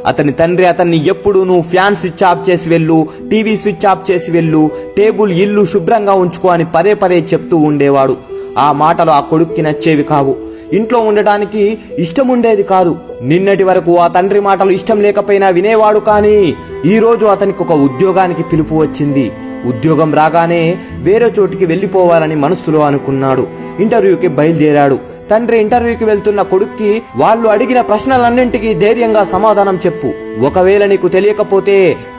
అతని తండ్రి అతన్ని ఎప్పుడు నువ్వు ఫ్యాన్ స్విచ్ ఆఫ్ చేసి వెళ్ళు, టీవీ స్విచ్ ఆఫ్ చేసి వెళ్ళు, టేబుల్ ఇల్లు శుభ్రంగా ఉంచుకో అని పదే పదే చెప్తూ ఉండేవాడు. ఆ మాటలు ఆ కొడుక్కి నచ్చేవి కావు. ఇంట్లో ఉండటానికి ఇష్టం ఉండేది కాదు. నిన్నటి వరకు ఆ తండ్రి మాటలు ఇష్టం లేకపోయినా వినేవాడు. కానీ ఈ రోజు అతనికి ఒక ఉద్యోగానికి పిలుపు వచ్చింది. ఉద్యోగం రాగానే వేరే చోటికి వెళ్లిపోవాలని మనస్సులో అనుకున్నాడు. ఇంటర్వ్యూకి బయలుదేరాడు. తండ్రి ఇంటర్వ్యూకి వెళ్తున్న కొడుక్కి వాళ్ళు అడిగిన ప్రశ్నలన్నింటికీ ధైర్యంగా సమాధానం చెప్పు, ఒకవేళ నీకు తెలియకపోతే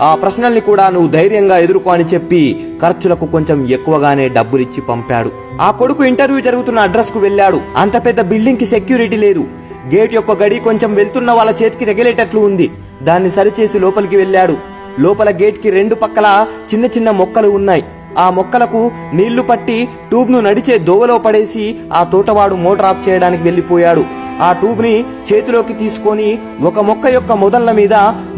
ఆ ప్రశ్నల్ని కూడా నువ్వు ధైర్యంగా ఎదుర్కో అని చెప్పి ఖర్చులకు కొంచెం ఎక్కువగానే డబ్బులిచ్చి పంపాడు. ఆ కొడుకు ఇంటర్వ్యూ జరుగుతున్న అడ్రస్ కు వెళ్లాడు. అంత పెద్ద బిల్డింగ్ కి సెక్యూరిటీ లేదు. గేట్ యొక్క గడి కొంచెం వెళ్తున్న వాళ్ళ చేతికి తగిలేటట్లు ఉంది. దాన్ని సరిచేసి లోపలికి వెళ్లాడు. లోపల గేట్ కి రెండు పక్కల చిన్న చిన్న మొక్కలు ఉన్నాయి. ఆ మొక్కలకు నీళ్లు పట్టి ట్యూబ్ ను నడిచే దోవలో పడేసి ఆ తోటవాడు మోటార్ ఆఫ్ చేయడానికి వెళ్లిపోయాడు. ఆ ట్యూబ్ ని చేతిలోకి తీసుకొని ఒక మొక్క యొక్క మొదళ్ల మీద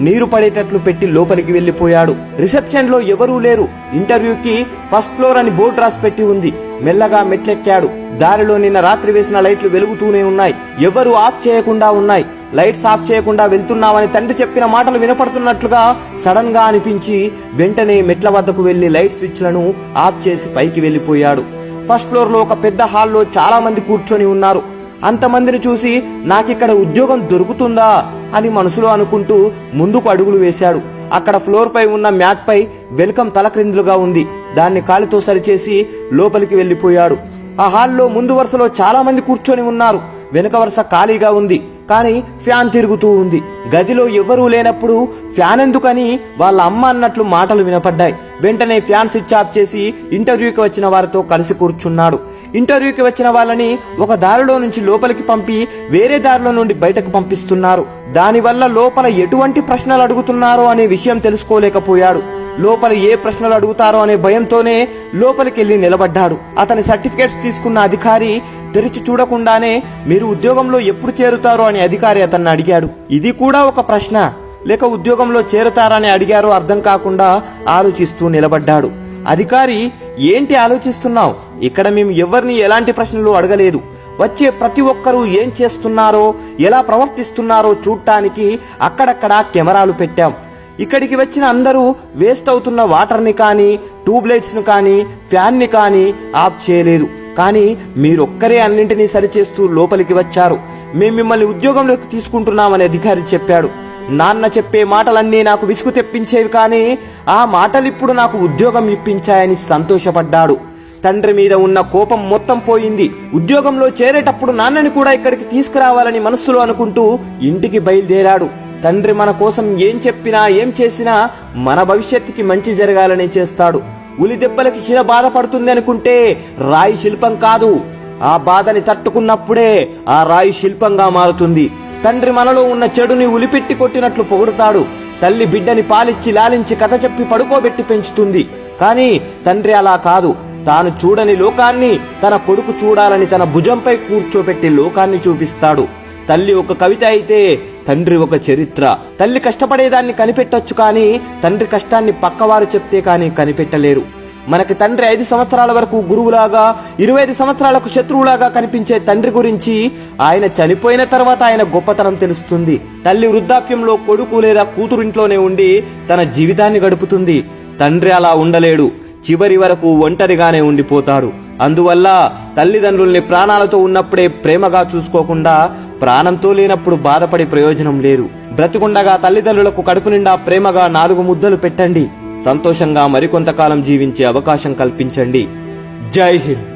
నీరు పడేటట్లు పెట్టి లోపలికి వెళ్లిపోయాడు. రిసెప్షన్ లో ఎవరూ లేరు. ఇంటర్వ్యూకి ఫస్ట్ ఫ్లోర్ అని బోర్డు రాసి పెట్టి ఉంది. మెల్లగా మెట్లెక్కాడు. దారిలో నిన్న రాత్రి వేసిన లైట్లు వెలుగుతూనే ఉన్నాయి. ఎవరు ఆఫ్ చేయకుండా ఉన్నాయి. లైట్స్ ఆఫ్ చేయకుండా వెళ్తున్నామని తండ్రి చెప్పిన మాటలు వినపడుతున్నట్లుగా సడన్ గా అనిపించి వెంటనే మెట్ల వద్దకు వెళ్లి లైట్ స్విచ్లను ఆఫ్ చేసి పైకి వెళ్లిపోయాడు. ఫస్ట్ ఫ్లోర్ లో ఒక పెద్ద హాల్లో చాలా మంది కూర్చొని ఉన్నారు. అంతమందిని చూసి నాకిక్కడ ఉద్యోగం దొరుకుతుందా అని మనసులో అనుకుంటూ ముందుకు అడుగులు వేశాడు. అక్కడ ఫ్లోర్ పై ఉన్న మ్యాట్ పై వెల్కమ్ తలక్రిందులుగా ఉంది. దాన్ని కాలితో సరిచేసి లోపలికి వెళ్లిపోయాడు. ఆ హాల్లో ముందు వరుసలో చాలా మంది కూర్చొని ఉన్నారు. వెనుక వరుస ఖాళీగా ఉంది. కానీ ఫ్యాన్ తిరుగుతూ ఉంది. గదిలో ఎవరూ లేనప్పుడు ఫ్యాన్ ఎందుకని వాళ్ళ అమ్మ అన్నట్లు మాటలు వినపడ్డాయి. వెంటనే ఫ్యాన్ స్విచ్ ఆఫ్ చేసి ఇంటర్వ్యూకి వచ్చిన వారితో కలిసి కూర్చున్నాడు. ఇంటర్వ్యూకి వచ్చిన వాళ్ళని ఒక దారిలో నుంచి లోపలికి పంపి వేరే దారిలో నుండి బయటకు పంపిస్తున్నారు. దానివల్ల లోపల ఎటువంటి ప్రశ్నలు అడుగుతున్నారో అనే విషయం తెలుసుకోలేకపోయాడు. లోపల ఏ ప్రశ్నలు అడుగుతారో అనే భయంతోనే లోపలికి వెళ్లి నిలబడ్డాడు. అతని సర్టిఫికేట్స్ తీసుకున్న అధికారి తెరిచి చూడకుండానే మీరు ఉద్యోగంలో ఎప్పుడు చేరుతారో అని అధికారి అతన్ని అడిగాడు. ఇది కూడా ఒక ప్రశ్న, లేక ఉద్యోగంలో చేరుతారని అడిగారో అర్థం కాకుండా ఆలోచిస్తూ నిలబడ్డాడు. అధికారి, ఏంటి ఆలోచిస్తున్నావు? ఇక్కడ మేము ఎవరిని ఎలాంటి ప్రశ్నలు అడగలేదు. వచ్చే ప్రతి ఒక్కరూ ఏం చేస్తున్నారో ఎలా ప్రవర్తిస్తున్నారో చూడటానికి అక్కడక్కడ కెమెరాలు పెట్టాం. ఇక్కడికి వచ్చిన అందరూ వేస్ట్ అవుతున్న వాటర్ని కానీ ట్యూబ్ లైట్స్ ను కానీ ఫ్యాన్ ని కానీ ఆఫ్ చేయలేదు. కానీ మీరొక్కరే అన్నింటినీ సరిచేస్తూ లోపలికి వచ్చారు. మేము మిమ్మల్ని ఉద్యోగంలోకి తీసుకుంటున్నామని అధికారి చెప్పాడు. నాన్న చెప్పే మాటలన్నీ నాకు విసుగు తెప్పించేవి, కానీ ఆ మాటలిప్పుడు నాకు ఉద్యోగం ఇప్పించాయని సంతోషపడ్డాడు. తండ్రి మీద ఉన్న కోపం మొత్తం పోయింది. ఉద్యోగంలో చేరేటప్పుడు నాన్నని కూడా ఇక్కడికి తీసుకురావాలని మనస్సులో అనుకుంటూ ఇంటికి బయలుదేరాడు. తండ్రి మన కోసం ఏం చెప్పినా ఏం చేసినా మన భవిష్యత్తుకి మంచి జరగాలని చేస్తాడు. ఉలి దెబ్బలకి శిల బాధపడుతుంది అనుకుంటే రాయి శిల్పం కాదు. ఆ బాధని తట్టుకున్నప్పుడే ఆ రాయి శిల్పంగా మారుతుంది. తండ్రి మనలో ఉన్న చెడుని ఉలిపెట్టి కొట్టినట్లు పొగుడుతాడు. తల్లి బిడ్డని పాలిచ్చి లాలించి కథ చెప్పి పడుకోబెట్టి పెంచుతుంది. కానీ తండ్రి అలా కాదు. తాను చూడని లోకాన్ని తన కొడుకు చూడాలని తన భుజంపై కూర్చోబెట్టి లోకాన్ని చూపిస్తాడు. తల్లి ఒక కవిత అయితే తండ్రి ఒక చరిత్ర. తల్లి కష్టపడేదాన్ని కనిపెట్టొచ్చు, కానీ తండ్రి కష్టాన్ని పక్కవారు చెప్తే కానీ కనిపెట్టలేరు. మనకి తండ్రి 5 సంవత్సరాల వరకు గురువులాగా, 25 సంవత్సరాలకు శత్రువులాగా కనిపించే తండ్రి గురించి ఆయన చనిపోయిన తర్వాత ఆయన గొప్పతనం తెలుస్తుంది. తల్లి వృద్ధాప్యంలో కొడుకు లేదా కూతురింట్లోనే ఉండి తన జీవితాన్ని గడుపుతుంది. తండ్రి అలా ఉండలేడు. చివరి వరకు ఒంటరిగానే ఉండిపోతాడు. అందువల్ల తల్లిదండ్రుల్ని ప్రాణాలతో ఉన్నప్పుడే ప్రేమగా చూసుకోకుండా ప్రాణంతో లేనప్పుడు బాధపడే ప్రయోజనం లేదు. బ్రతికుండగా తల్లిదండ్రులకు కడుపు నిండా ప్రేమగా 4 ముద్దలు పెట్టండి. సంతోషంగా మరికొంతకాలం జీవించే అవకాశం కల్పించండి. జై హింద్.